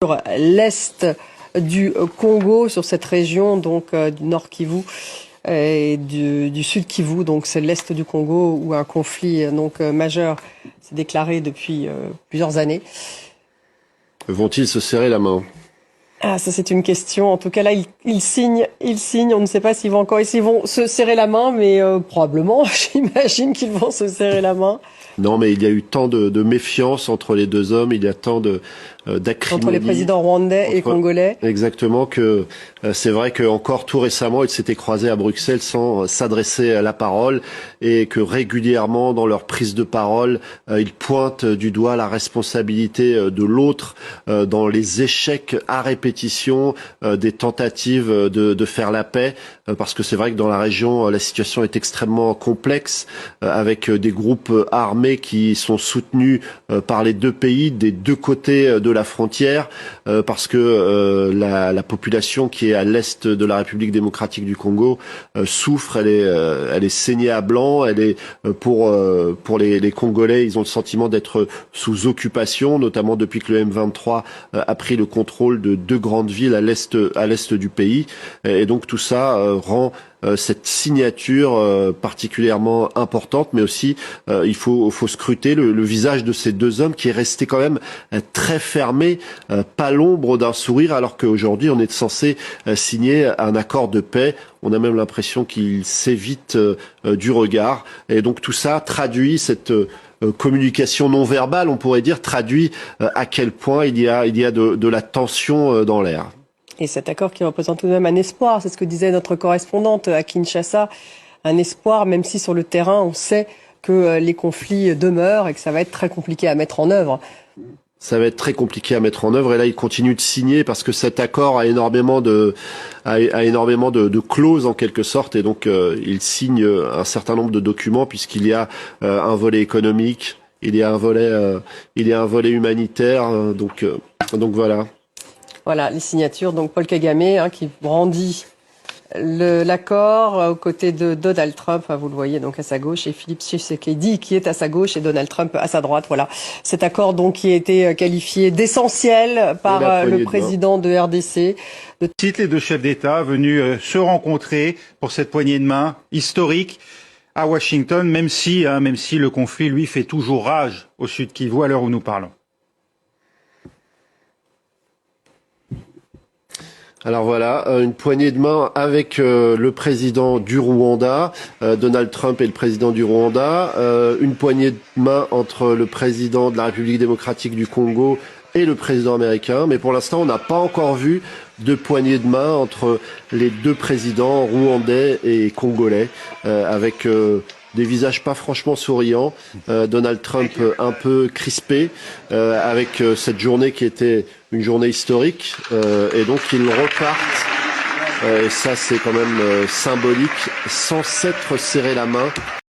sur l'est du Congo, sur cette région donc du Nord Kivu et du Sud Kivu, donc c'est l'est du Congo où un conflit donc majeur s'est déclaré depuis plusieurs années. Vont-ils se serrer la main? Ah, ça c'est une question. En tout cas là, ils signent. On ne sait pas s'ils vont se serrer la main, mais probablement, j'imagine qu'ils vont se serrer la main. Non, mais il y a eu tant de méfiance entre les deux hommes, il y a tant d'acrimonie. Entre les présidents rwandais et congolais. Exactement, que c'est vrai que encore tout récemment, ils s'étaient croisés à Bruxelles sans s'adresser à la parole et que régulièrement, dans leur prise de parole, ils pointent du doigt la responsabilité de l'autre dans les échecs à répétition des tentatives de faire la paix, parce que c'est vrai que dans la région, la situation est extrêmement complexe, avec des groupes armés qui sont soutenus par les deux pays, des deux côtés de la frontière, parce que la population qui est à l'est de la République démocratique du Congo souffre, elle est saignée à blanc, elle est pour les Congolais, ils ont le sentiment d'être sous occupation, notamment depuis que le M23 a pris le contrôle de deux grandes villes à l'est du pays, et donc tout ça rend cette signature particulièrement importante, mais aussi il faut scruter le visage de ces deux hommes qui est resté quand même très fermé, pas l'ombre d'un sourire, alors qu'aujourd'hui on est censé signer un accord de paix. On a même l'impression qu'il s'évite du regard, et donc tout ça traduit cette communication non verbale, on pourrait dire, traduit à quel point il y a de la tension dans l'air. Et cet accord qui représente tout de même un espoir, c'est ce que disait notre correspondante à Kinshasa, un espoir, même si sur le terrain, on sait que les conflits demeurent et que ça va être très compliqué à mettre en œuvre. Ça va être très compliqué à mettre en œuvre, et là, il continue de signer parce que cet accord a énormément de clauses en quelque sorte, et donc il signe un certain nombre de documents puisqu'il y a un volet économique, il y a un volet humanitaire, donc voilà. Voilà, les signatures. Donc Paul Kagame qui brandit l'accord aux côtés de Donald Trump, vous le voyez donc à sa gauche, et Philippe Tshisekedi qui est à sa gauche et Donald Trump à sa droite. Voilà, cet accord donc qui a été qualifié d'essentiel par le président de RDC. Cite les deux chefs d'État venus se rencontrer pour cette poignée de main historique à Washington, même si le conflit lui fait toujours rage au Sud Kivu à l'heure où nous parlons. Alors voilà, une poignée de main avec le président du Rwanda, Donald Trump et le président du Rwanda, une poignée de main entre le président de la République démocratique du Congo et le président américain, mais pour l'instant on n'a pas encore vu de poignée de main entre les deux présidents rwandais et congolais, avec des visages pas franchement souriants, Donald Trump un peu crispé, avec cette journée qui était une journée historique, et donc ils repartent, et ça c'est quand même symbolique, sans s'être serré la main.